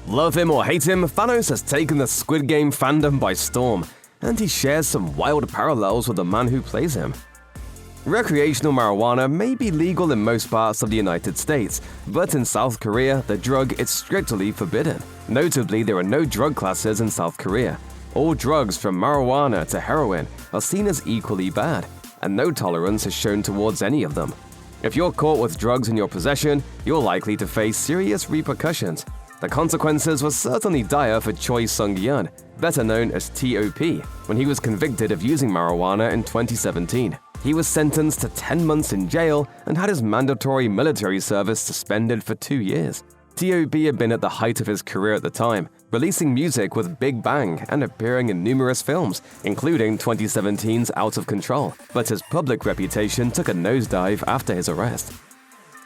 Love him or hate him, Thanos has taken the Squid Game fandom by storm, and he shares some wild parallels with the man who plays him. Recreational marijuana may be legal in most parts of the United States, but in South Korea, the drug is strictly forbidden. Notably, there are no drug classes in South Korea. All drugs from marijuana to heroin are seen as equally bad, and no tolerance is shown towards any of them. If you're caught with drugs in your possession, you're likely to face serious repercussions. The consequences were certainly dire for Choi Seung, better known as T.O.P., when he was convicted of using marijuana in 2017. He was sentenced to 10 months in jail and had his mandatory military service suspended for 2 years. T.O.P. had been at the height of his career at the time, releasing music with Big Bang and appearing in numerous films, including 2017's Out of Control, but his public reputation took a nosedive after his arrest.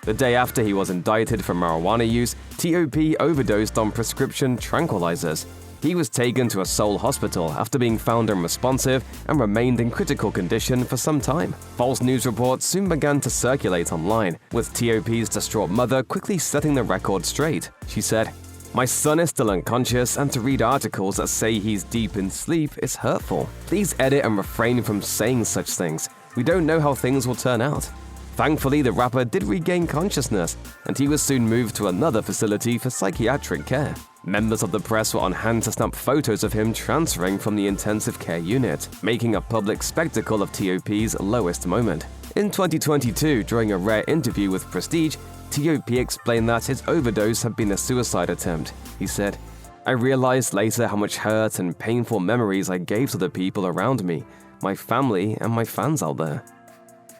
The day after he was indicted for marijuana use, T.O.P. overdosed on prescription tranquilizers. He was taken to a Seoul hospital after being found unresponsive and remained in critical condition for some time. False news reports soon began to circulate online, with T.O.P.'s distraught mother quickly setting the record straight. She said, "My son is still unconscious, and to read articles that say he's deep in sleep is hurtful. Please edit and refrain from saying such things. We don't know how things will turn out." Thankfully, the rapper did regain consciousness, and he was soon moved to another facility for psychiatric care. Members of the press were on hand to snap photos of him transferring from the intensive care unit, making a public spectacle of T.O.P.'s lowest moment. In 2022, during a rare interview with Prestige, T.O.P. explained that his overdose had been a suicide attempt. He said, "I realized later how much hurt and painful memories I gave to the people around me, my family, and my fans out there."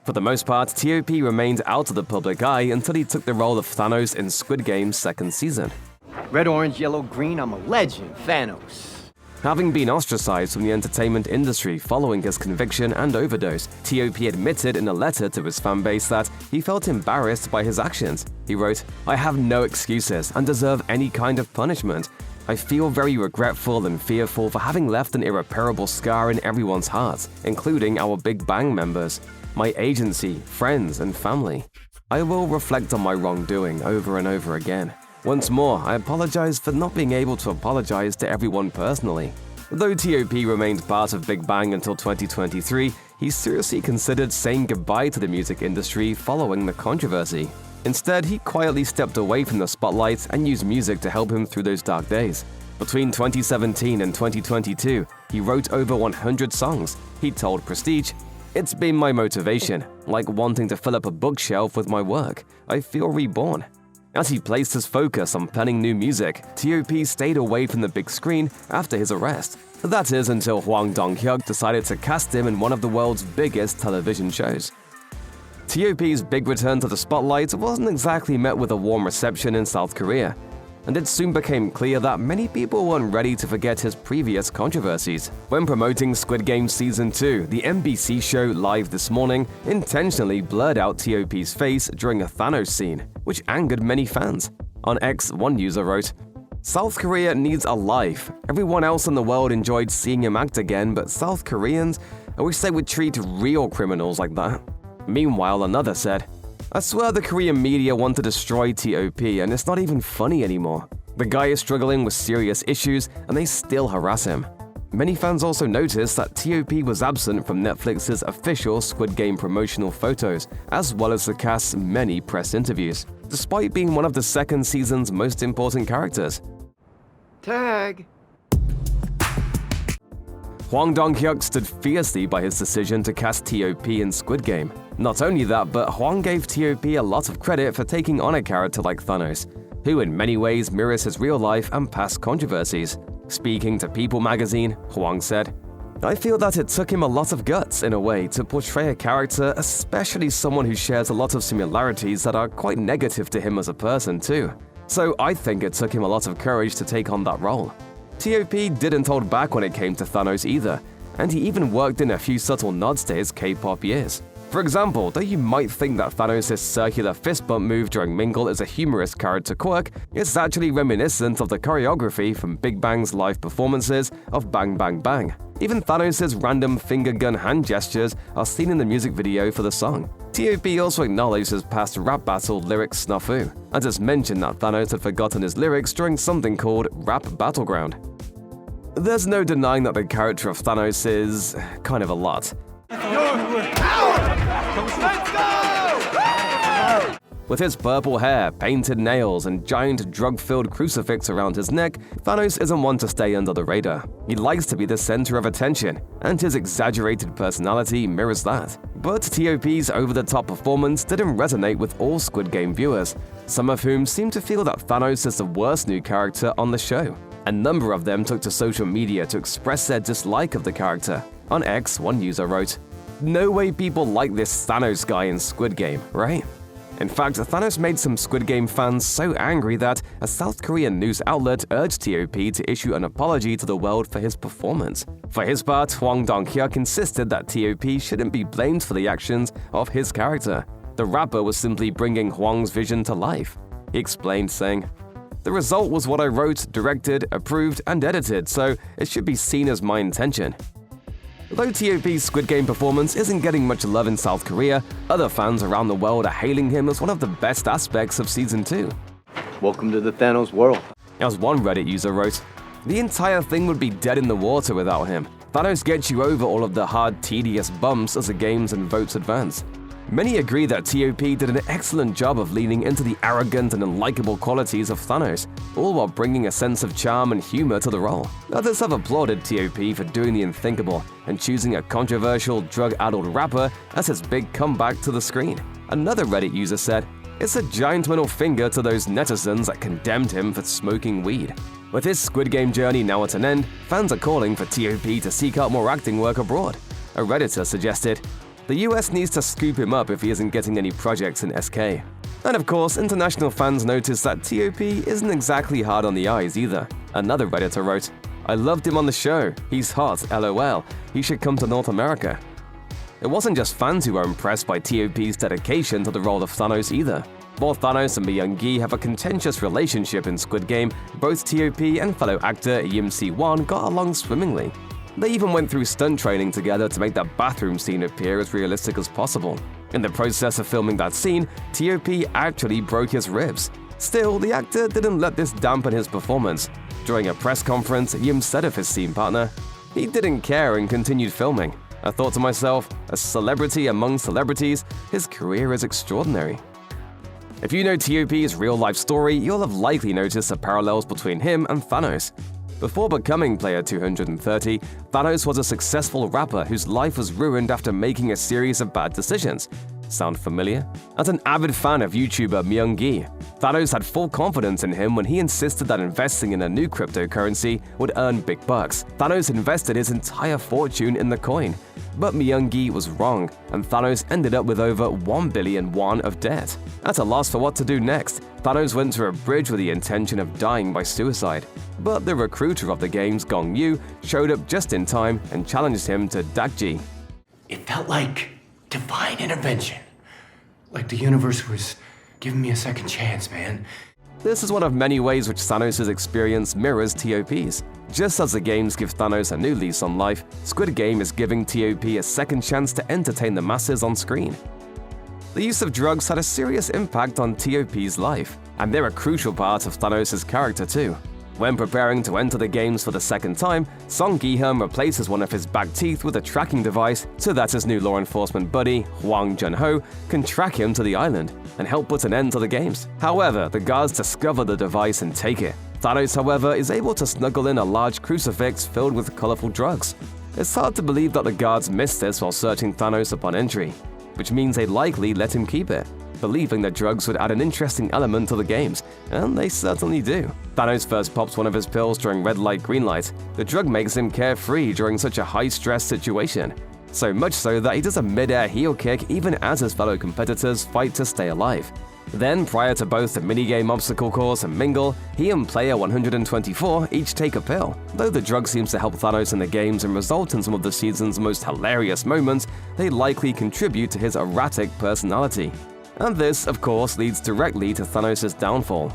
For the most part, T.O.P. remained out of the public eye until he took the role of Thanos in Squid Game's second season. Red, orange, yellow, green, I'm a legend, Thanos. Having been ostracized from the entertainment industry following his conviction and overdose, T.O.P. admitted in a letter to his fanbase that he felt embarrassed by his actions. He wrote, "I have no excuses and deserve any kind of punishment. I feel very regretful and fearful for having left an irreparable scar in everyone's hearts, including our Big Bang members, my agency, friends, and family. I will reflect on my wrongdoing over and over again. Once more, I apologize for not being able to apologize to everyone personally." Though T.O.P. remained part of Big Bang until 2023, he seriously considered saying goodbye to the music industry following the controversy. Instead, he quietly stepped away from the spotlight and used music to help him through those dark days. Between 2017 and 2022, he wrote over 100 songs. He told Prestige, "It's been my motivation, like wanting to fill up a bookshelf with my work. I feel reborn." As he placed his focus on penning new music, T.O.P. stayed away from the big screen after his arrest. That is until Hwang Dong-hyuk decided to cast him in one of the world's biggest television shows. T.O.P.'s big return to the spotlight wasn't exactly met with a warm reception in South Korea, and it soon became clear that many people weren't ready to forget his previous controversies. When promoting Squid Game Season 2, the MBC show Live This Morning intentionally blurred out T.O.P.'s face during a Thanos scene, which angered many fans. On X, one user wrote, "South Korea needs a life. Everyone else in the world enjoyed seeing him act again, but South Koreans, I wish they would treat real criminals like that." Meanwhile, another said, "I swear the Korean media want to destroy T.O.P. and it's not even funny anymore. The guy is struggling with serious issues and they still harass him." Many fans also noticed that T.O.P. was absent from Netflix's official Squid Game promotional photos, as well as the cast's many press interviews, despite being one of the second season's most important characters. Tag. Hwang Dong-hyuk stood fiercely by his decision to cast T.O.P. in Squid Game. Not only that, but Hwang gave T.O.P. a lot of credit for taking on a character like Thanos, who in many ways mirrors his real life and past controversies. Speaking to People magazine, Hwang said, "I feel that it took him a lot of guts, in a way, to portray a character, especially someone who shares a lot of similarities that are quite negative to him as a person too. So I think it took him a lot of courage to take on that role." T.O.P. didn't hold back when it came to Thanos either, and he even worked in a few subtle nods to his K-pop years. For example, though you might think that Thanos' circular fist bump move during Mingle is a humorous character quirk, it's actually reminiscent of the choreography from Big Bang's live performances of Bang Bang Bang. Even Thanos' random finger gun hand gestures are seen in the music video for the song. TOP also acknowledged his past rap battle lyric snafu, and has mentioned that Thanos had forgotten his lyrics during something called Rap Battleground. There's no denying that the character of Thanos is kind of a lot. With his purple hair, painted nails, and giant drug-filled crucifix around his neck, Thanos isn't one to stay under the radar. He likes to be the center of attention, and his exaggerated personality mirrors that. But TOP's over-the-top performance didn't resonate with all Squid Game viewers, some of whom seem to feel that Thanos is the worst new character on the show. A number of them took to social media to express their dislike of the character. On X, one user wrote, "No way people like this Thanos guy in Squid Game, right?" In fact, Thanos made some Squid Game fans so angry that a South Korean news outlet urged TOP to issue an apology to the world for his performance. For his part, Hwang Dong-hyuk insisted that TOP shouldn't be blamed for the actions of his character. The rapper was simply bringing Hwang's vision to life. He explained, saying, "The result was what I wrote, directed, approved, and edited, so it should be seen as my intention." Though TOP's Squid Game performance isn't getting much love in South Korea, other fans around the world are hailing him as one of the best aspects of Season 2. Welcome to the Thanos world. As one Reddit user wrote, "The entire thing would be dead in the water without him. Thanos gets you over all of the hard, tedious bumps as the games and votes advance." Many agree that TOP did an excellent job of leaning into the arrogant and unlikable qualities of Thanos, all while bringing a sense of charm and humor to the role. Others have applauded TOP for doing the unthinkable and choosing a controversial, drug-addled rapper as his big comeback to the screen. Another Reddit user said, "It's a giant middle finger to those netizens that condemned him for smoking weed." With his Squid Game journey now at an end, fans are calling for TOP to seek out more acting work abroad. A Redditor suggested, "The US needs to scoop him up if he isn't getting any projects in SK." And of course, international fans noticed that TOP isn't exactly hard on the eyes either. Another Redditor wrote, "I loved him on the show. He's hot, lol. He should come to North America." It wasn't just fans who were impressed by TOP's dedication to the role of Thanos either. While Thanos and Myung-gi have a contentious relationship in Squid Game, both TOP and fellow actor Yim Si-won got along swimmingly. They even went through stunt training together to make that bathroom scene appear as realistic as possible. In the process of filming that scene, TOP actually broke his ribs. Still, the actor didn't let this dampen his performance. During a press conference, Yim said of his scene partner, "He didn't care and continued filming. I thought to myself, a celebrity among celebrities, his career is extraordinary." If you know TOP's real-life story, you'll have likely noticed the parallels between him and Thanos. Before becoming Player 230, Thanos was a successful rapper whose life was ruined after making a series of bad decisions. Sound familiar? As an avid fan of YouTuber Myung-gi, Thanos had full confidence in him when he insisted that investing in a new cryptocurrency would earn big bucks. Thanos invested his entire fortune in the coin. But Myung-gi was wrong, and Thanos ended up with over 1 billion won of debt. At a loss for what to do next, Thanos went to a bridge with the intention of dying by suicide. But the recruiter of the games, Gong Yu, showed up just in time and challenged him to Dakji. It felt like divine intervention. Like the universe was giving me a second chance, man. This is one of many ways which Thanos' experience mirrors TOP's. Just as the games give Thanos a new lease on life, Squid Game is giving TOP a second chance to entertain the masses on screen. The use of drugs had a serious impact on TOP's life, and they're a crucial part of Thanos' character too. When preparing to enter the games for the second time, Song Gi-hyun replaces one of his back teeth with a tracking device so that his new law enforcement buddy, Hwang Jun-ho, can track him to the island and help put an end to the games. However, the guards discover the device and take it. Thanos, however, is able to snuggle in a large crucifix filled with colorful drugs. It's hard to believe that the guards missed this while searching Thanos upon entry, which means they likely let him keep it, believing that drugs would add an interesting element to the games, and they certainly do. Thanos first pops one of his pills during red light, green light. The drug makes him carefree during such a high-stress situation, so much so that he does a mid-air heel kick even as his fellow competitors fight to stay alive. Then, prior to both the minigame obstacle course and mingle, he and player 124 each take a pill. Though the drug seems to help Thanos in the games and result in some of the season's most hilarious moments, they likely contribute to his erratic personality. And this, of course, leads directly to Thanos' downfall.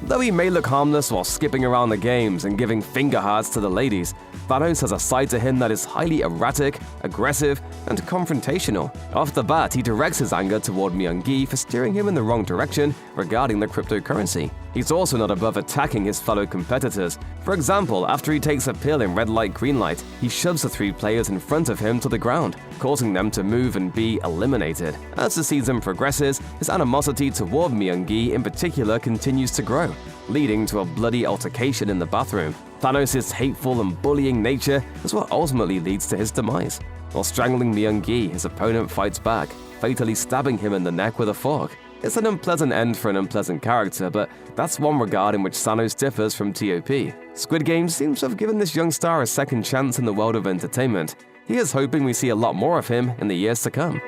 Though he may look harmless while skipping around the games and giving finger hearts to the ladies, Thanos has a side to him that is highly erratic, aggressive, and confrontational. Off the bat, he directs his anger toward Myung-gi for steering him in the wrong direction regarding the cryptocurrency. He's also not above attacking his fellow competitors. For example, after he takes a pill in red light, green light, he shoves the 3 players in front of him to the ground, causing them to move and be eliminated. As the season progresses, his animosity toward Myung-gi in particular continues to grow, leading to a bloody altercation in the bathroom. Thanos' hateful and bullying nature is what ultimately leads to his demise. While strangling Myung-gi, his opponent fights back, fatally stabbing him in the neck with a fork. It's an unpleasant end for an unpleasant character, but that's one regard in which Thanos differs from TOP. Squid Game seems to have given this young star a second chance in the world of entertainment. He is hoping we see a lot more of him in the years to come.